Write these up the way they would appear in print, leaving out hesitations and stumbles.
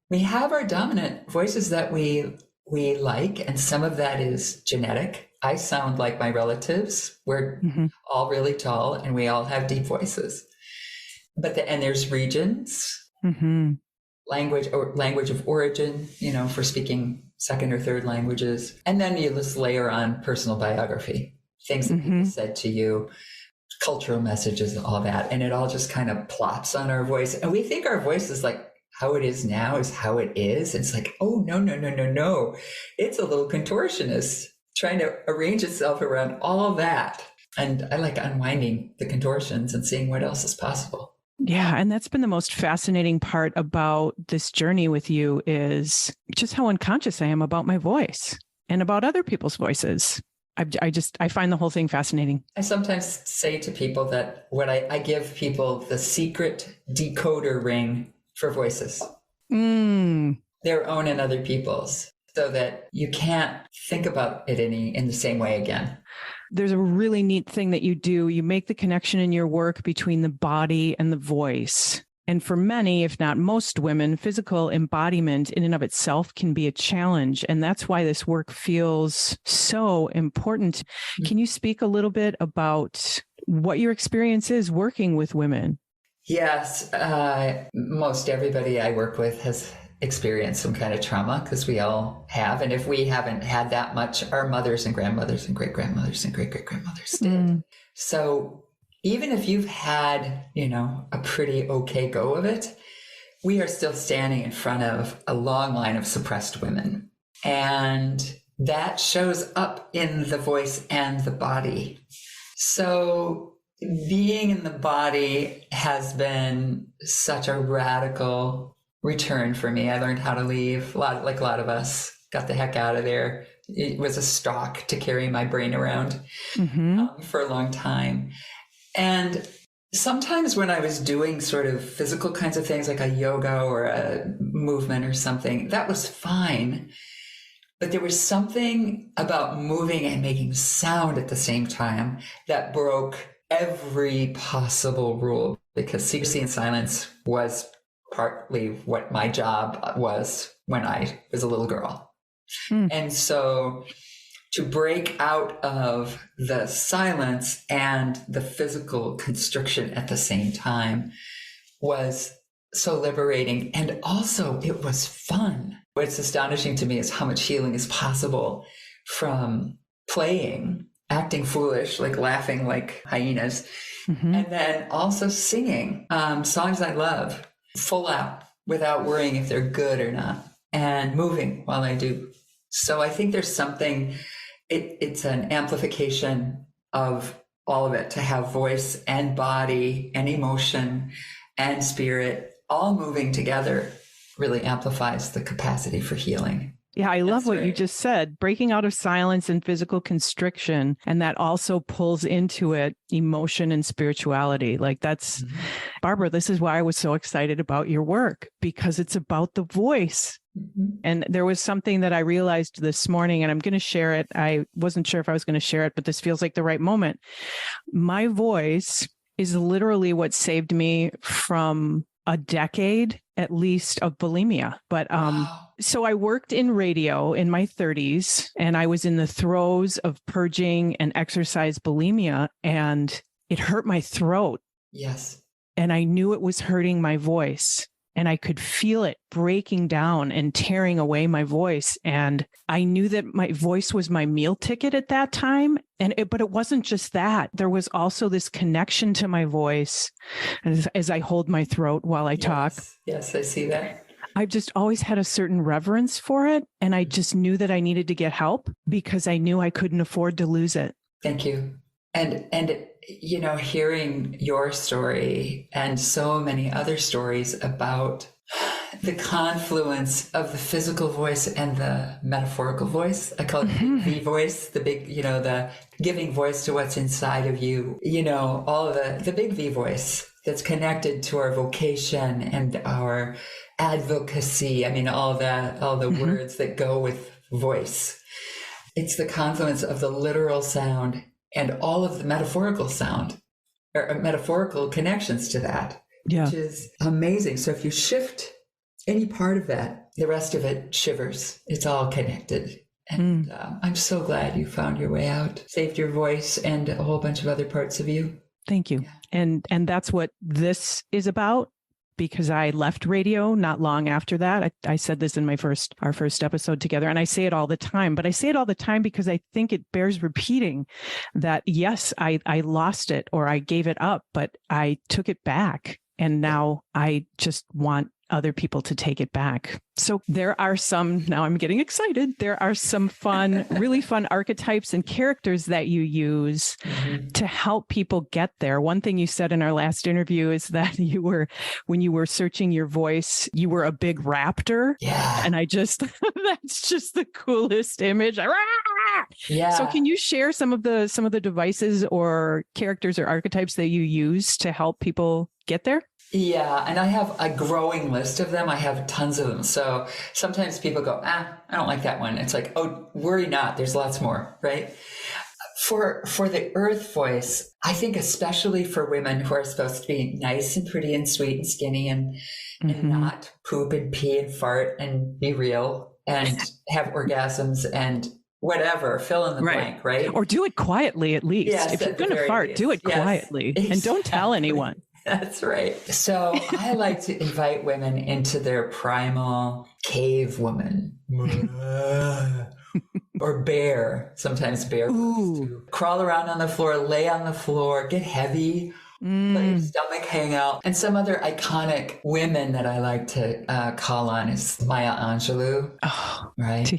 We have our dominant voices that we like, and some of that is genetic. I sound like my relatives. We're all really tall, and we all have deep voices. And there's regions, language of origin, for speaking second or third languages. And then you just layer on personal biography, things that people said to you, cultural messages, and all that. And it all just kind of plops on our voice. And we think our voice is like how it is now is how it is. It's like, oh, no. It's a little contortionist trying to arrange itself around all that. And I like unwinding the contortions and seeing what else is possible. Yeah. And that's been the most fascinating part about this journey with you is just how unconscious I am about my voice and about other people's voices. I find the whole thing fascinating. I sometimes say to people that I give people the secret decoder ring for voices, their own and other people's, so that you can't think about it in the same way again. There's a really neat thing that you do. You make the connection in your work between the body and the voice. And for many, if not most women, physical embodiment in and of itself can be a challenge. And that's why this work feels so important. Can you speak a little bit about what your experience is working with women? Yes. Most everybody I work with has experienced some kind of trauma, because we all have. And if we haven't had that much, our mothers and grandmothers and great-grandmothers and great-great-grandmothers did. So even if you've had, a pretty okay go of it, we are still standing in front of a long line of suppressed women. And that shows up in the voice and the body. So being in the body has been such a radical return for me. I learned how to leave, like a lot of us, got the heck out of there. It was a stalk to carry my brain around for a long time. And sometimes when I was doing sort of physical kinds of things like a yoga or a movement or something, that was fine. But there was something about moving and making sound at the same time that broke every possible rule, because secrecy and silence was partly what my job was when I was a little girl. And so to break out of the silence and the physical constriction at the same time was so liberating. And also it was fun. What's astonishing to me is how much healing is possible from playing, acting foolish, like laughing like hyenas, and then also singing songs I love full out without worrying if they're good or not, and moving while I do. So I think there's something, it's an amplification of all of it, to have voice and body and emotion and spirit all moving together really amplifies the capacity for healing. Yeah, I love what you just said, breaking out of silence and physical constriction. And that also pulls into it emotion and spirituality. Like that's, Barbara, this is why I was so excited about your work, because it's about the voice. And there was something that I realized this morning, and I'm going to share it. I wasn't sure if I was going to share it, but this feels like the right moment. My voice is literally what saved me from a decade, at least, of bulimia. But so I worked in radio in my 30s, and I was in the throes of purging and exercise bulimia, and it hurt my throat. Yes. And I knew it was hurting my voice, and I could feel it breaking down and tearing away my voice. And I knew that my voice was my meal ticket at that time. But it wasn't just that. There was also this connection to my voice as I hold my throat while I talk. Yes, I see that. I've just always had a certain reverence for it. And I just knew that I needed to get help because I knew I couldn't afford to lose it. Thank you. And hearing your story and so many other stories about the confluence of the physical voice and the metaphorical voice. I call it the V voice, the big, the giving voice to what's inside of you, all of the big V voice that's connected to our vocation and our advocacy. I mean, all the words that go with voice. It's the confluence of the literal sound and all of the metaphorical sound or metaphorical connections to that, which is amazing. So if you shift any part of that, the rest of it shivers. It's all connected. And I'm so glad you found your way out, saved your voice and a whole bunch of other parts of you. Thank you. Yeah. And that's what this is about, because I left radio not long after that. I said this in our first episode together, and I say it all the time, but I say it all the time because I think it bears repeating that, yes, I lost it or I gave it up, but I took it back. And now I just want other people to take it back. So there are now I'm getting excited. There are some really fun archetypes and characters that you use to help people get there. One thing you said in our last interview is that when you were searching your voice, you were a big raptor. Yeah. And that's just the coolest image. Yeah. So can you share some of the devices or characters or archetypes that you use to help people get there? Yeah, and I have a growing list of them. I have tons of them. So sometimes people go, I don't like that one. It's like, oh, worry not. There's lots more, right? For the earth voice, I think especially for women who are supposed to be nice and pretty and sweet and skinny and not poop and pee and fart and be real and have orgasms and whatever, fill in the blank, right? Or do it quietly at least. Yes, if you're going to fart, do it quietly and don't tell anyone. That's right. So I like to invite women into their primal cave woman or bear, sometimes bear, crawl around on the floor, lay on the floor, get heavy, let your stomach hang out. And some other iconic women that I like to call on is Maya Angelou. Oh, right. To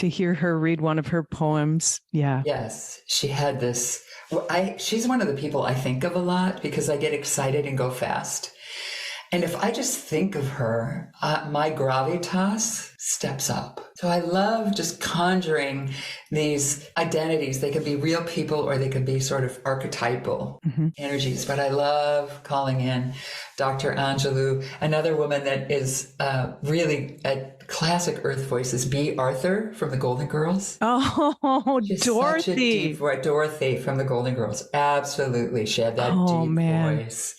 hear her read one of her poems. Yeah. Yes. She had this. She's one of the people I think of a lot because I get excited and go fast. And if I just think of her, my gravitas steps up. So I love just conjuring these identities. They could be real people or they could be sort of archetypal energies. But I love calling in Dr. Angelou. Another woman that is really a classic earth voice is B. Arthur from the Golden Girls. Oh, She's Dorothy. Such a deep voice. Dorothy from the Golden Girls. Absolutely. She had that deep voice.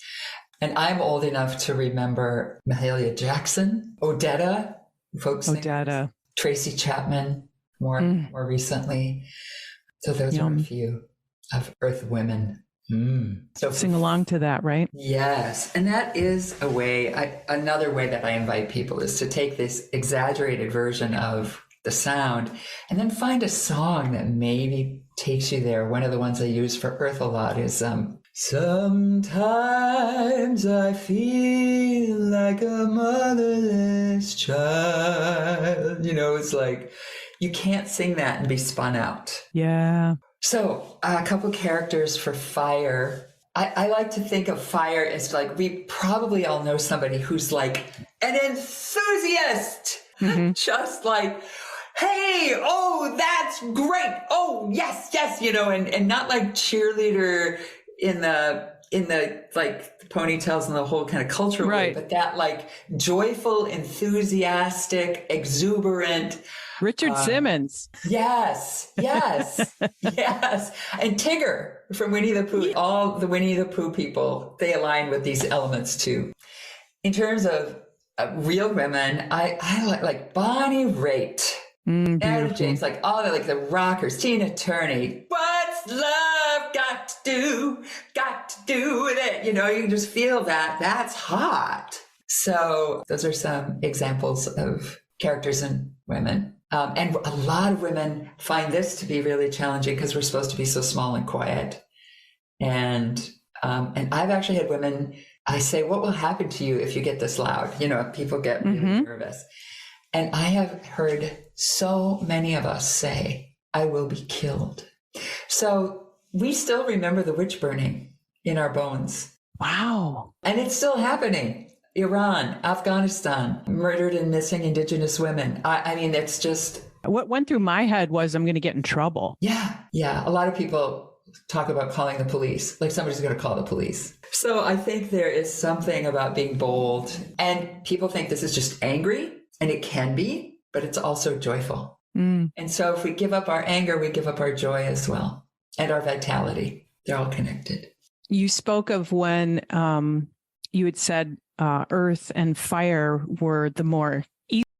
And I'm old enough to remember Mahalia Jackson, Odetta, folk singers, Tracy Chapman, more recently. So those are a few of Earth women. So sing along to that, right? Yes. And that is a way, another way that I invite people is to take this exaggerated version of the sound and then find a song that maybe takes you there. One of the ones I use for Earth a lot is, sometimes I feel like a motherless child. It's like, you can't sing that and be spun out. Yeah. So a couple characters for fire. I like to think of fire as like, we probably all know somebody who's like an enthusiast, just like, hey, oh, that's great. Oh, yes, and not like cheerleader in the like ponytails and the whole kind of cultural way, but that like joyful, enthusiastic, exuberant. Richard Simmons. Yes. Yes. And Tigger from Winnie the Pooh. All the Winnie the Pooh people, they align with these elements too. In terms of real women, I like Bonnie Raitt. Etta James, like all the rockers, Tina Turner. What's love got to do with it? You can just feel that. That's hot. So those are some examples of characters and women. And a lot of women find this to be really challenging because we're supposed to be so small and quiet. And I've actually had women, I say, what will happen to you if you get this loud? People get really nervous. And I have heard so many of us say, I will be killed. So we still remember the witch burning in our bones. Wow. And it's still happening. Iran, Afghanistan, murdered and missing Indigenous women. I mean, it's just... What went through my head was I'm going to get in trouble. Yeah. A lot of people talk about calling the police, like somebody's going to call the police. So I think there is something about being bold. And people think this is just angry. And it can be, but it's also joyful. And so if we give up our anger, we give up our joy as well. And our vitality. They're all connected. You spoke of when you had said earth and fire were the more